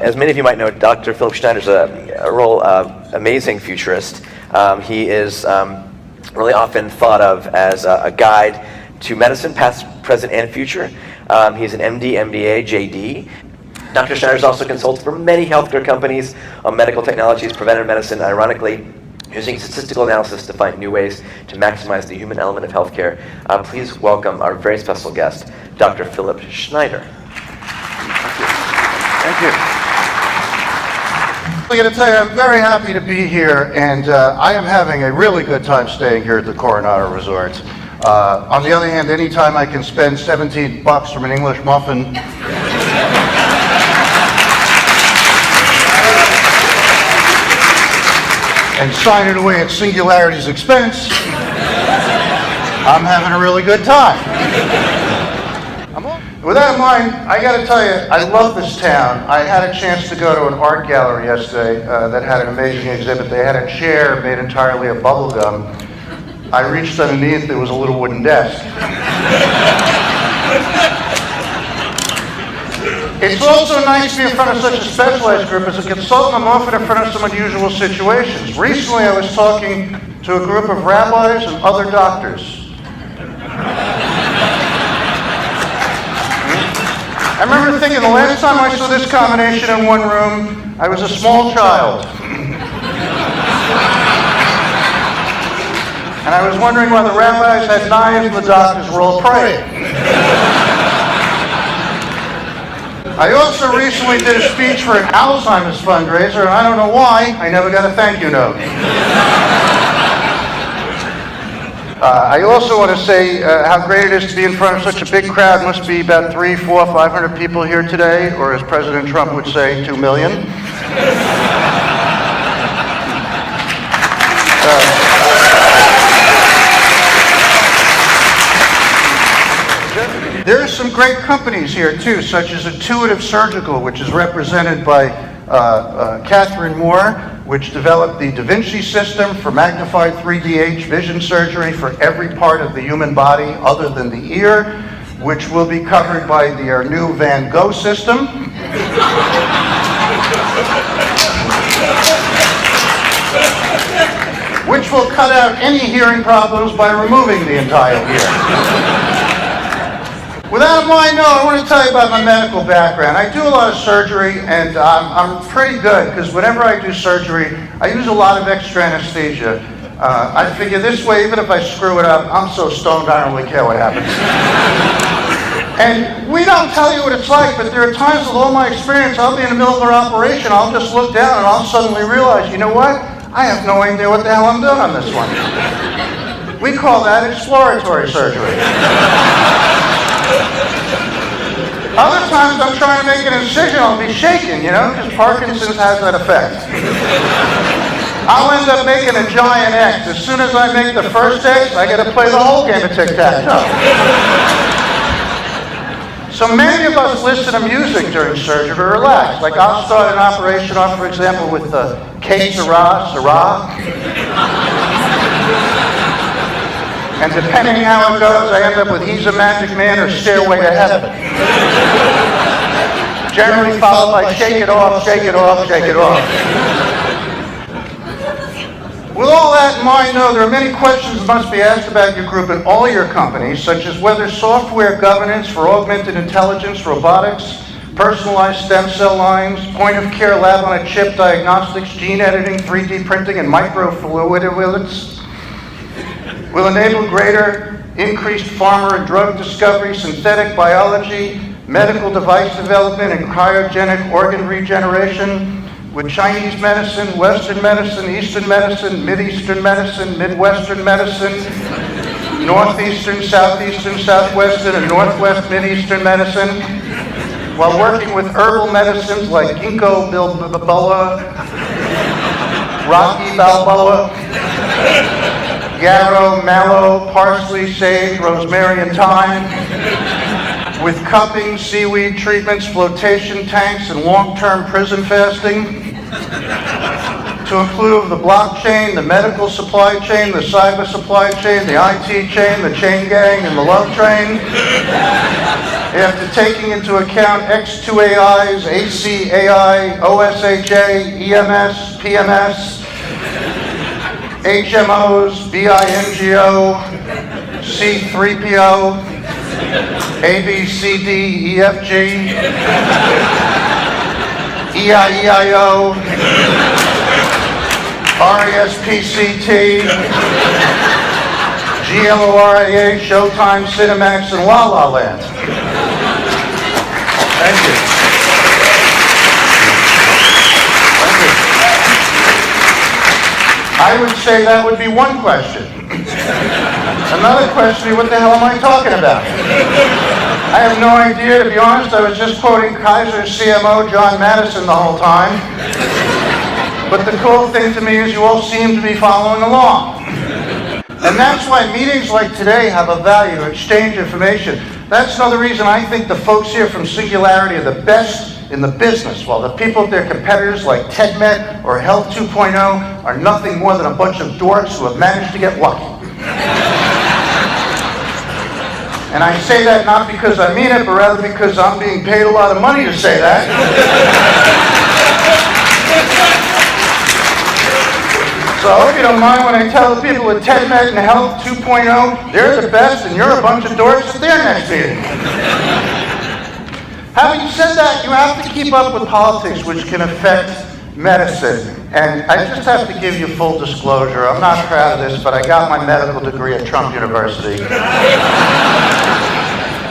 As many of you might know, Dr. Philip Schneider is a amazing futurist. He is really often thought of as a guide to medicine, past, present, and future. He's an MD, MBA, JD. Dr. Schneider is also consulted for many healthcare companies on medical technologies, preventive medicine, ironically, using statistical analysis to find new ways to maximize the human element of healthcare. Please welcome our very special guest, Dr. Philip Schneider. Thank you. I'm going to tell you, I'm very happy to be here, and I am having a really good time staying here at the Coronado Resort. On the other hand, anytime I can spend $17 from an English muffin and sign it away at Singularity's expense, I'm having a really good time. With that in mind, I got to tell you, I love this town. I had a chance to go to an art gallery yesterday that had an amazing exhibit. They had a chair made entirely of bubble gum. I reached underneath, there was a little wooden desk. It's also nice to be in front of such a specialized group. As a consultant, I'm often in front of some unusual situations. Recently, I was talking to a group of rabbis and other doctors. I remember thinking the last time I saw this combination in one room, I was a small child. And I was wondering why the rabbis had knives and the doctors were all praying. I also recently did a speech for an Alzheimer's fundraiser, and I don't know why, I never got a thank you note. I also want to say how great it is to be in front of such a big crowd. Must be about 300, 400, 500 people here today, or as President Trump would say, 2 million. There are some great companies here too, such as Intuitive Surgical, which is represented by Catherine Moore, which developed the Da Vinci system for magnified 3DH vision surgery for every part of the human body other than the ear, which will be covered by their new Van Gogh system. Which will cut out any hearing problems by removing the entire ear. With that in mind, I want to tell you about my medical background. I do a lot of surgery, and I'm pretty good, because whenever I do surgery, I use a lot of extra anesthesia. I figure this way, even if I screw it up, I'm so stoned I don't really care what happens. And we don't tell you what it's like, but there are times with all my experience, I'll be in the middle of an operation, I'll just look down and I'll suddenly realize, you know what? I have no idea what the hell I'm doing on this one. We call that exploratory surgery. Other times I'm trying to make an incision, I'll be shaking, because Parkinson's has that effect. I'll end up making a giant X. As soon as I make the first X, I got to play the whole game of tic-tac-toe. So many of us listen to music during surgery to relax. Like I'll start an operation off, for example, with K Sarah, Sarah. And depending how it goes, I end up with He's a Magic Man or Stairway to Heaven. Generally followed by Shake It Off, Shake It Off, Shake It Off. With all that in mind, though, there are many questions that must be asked about your group and all your companies, such as whether software governance for augmented intelligence, robotics, personalized stem cell lines, point-of-care lab-on-a-chip diagnostics, gene editing, 3D printing, and microfluidics will enable greater increased pharma and drug discovery, synthetic biology, medical device development, and cryogenic organ regeneration, with Chinese medicine, Western medicine, Eastern medicine, Mid-Eastern medicine, Midwestern medicine, Northeastern, Southeastern, Southwestern, and Northwest Mid-Eastern medicine, while working with herbal medicines like ginkgo biloba, Rocky Balboa, yarrow, mallow, parsley, sage, rosemary, and thyme, with cupping, seaweed treatments, flotation tanks, and long-term prison fasting. to include the blockchain, the medical supply chain, the cyber supply chain, the IT chain, the chain gang, and the love train. After taking into account X2AIs, ACAI, OSHA, EMS, PMS, HMOs, BINGO, C3PO, ABCDEFG, EIEIO, RESPCT, GLORIA, Showtime, Cinemax, and La La Land. Thank you. Thank you. I would say that would be one question. Another question is, what the hell am I talking about? I have no idea, to be honest. I was just quoting Kaiser's CMO, John Madison, the whole time. But the cool thing to me is you all seem to be following along. And that's why meetings like today have a value, exchange information. That's another reason I think the folks here from Singularity are the best in the business, while the people at their competitors like TEDMED or Health 2.0 are nothing more than a bunch of dorks who have managed to get lucky. And I say that not because I mean it, but rather because I'm being paid a lot of money to say that. So I hope you don't mind when I tell the people at TEDMED and Health 2.0, they're the best and you're a bunch of dorks at their next meeting. Having said that, you have to keep up with politics, which can affect medicine. And I just have to give you full disclosure. I'm not proud of this, but I got my medical degree at Trump University.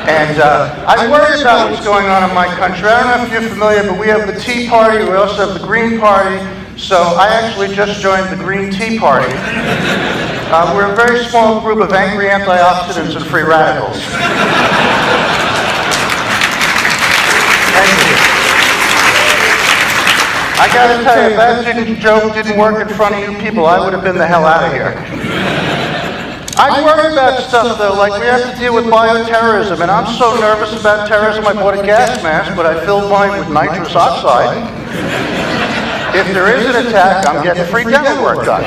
And I worry about what's going on in my country. I don't know if you're familiar, but we have the Tea Party, we also have the Green Party. So I actually just joined the Green Tea Party. We're a very small group of angry antioxidants and free radicals. Thank you. I gotta tell you, if that joke didn't work in front of you people, I would have been the hell out of here. I worry about stuff though, like we have to deal with bioterrorism, and I'm so nervous about terrorism I bought a gas mask, but I filled mine with nitrous oxide. If there is an attack, I'm getting free dental work done.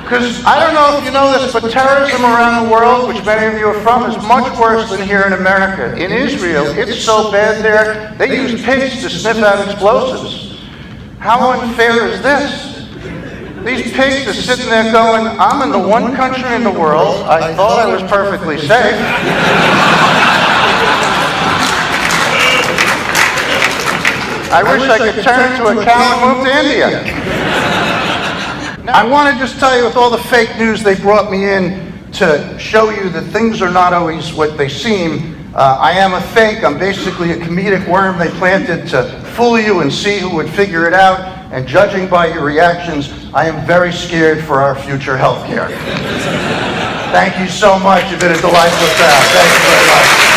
Because I don't know if you know this, but terrorism around the world, which many of you are from, is much worse than here in America. In Israel, it's so bad there, they use pigs to sniff out explosives. How unfair is this? These pigs are sitting there going, I'm in the one country in the world, I thought I was perfectly safe. I wish I could turn into a cow and move to India. I want to just tell you, with all the fake news they brought me in to show you that things are not always what they seem. I am a fake. I'm basically a comedic worm they planted to fool you and see who would figure it out. And judging by your reactions, I am very scared for our future health care. Thank you so much. You've been a delightful crowd. Thank you very much.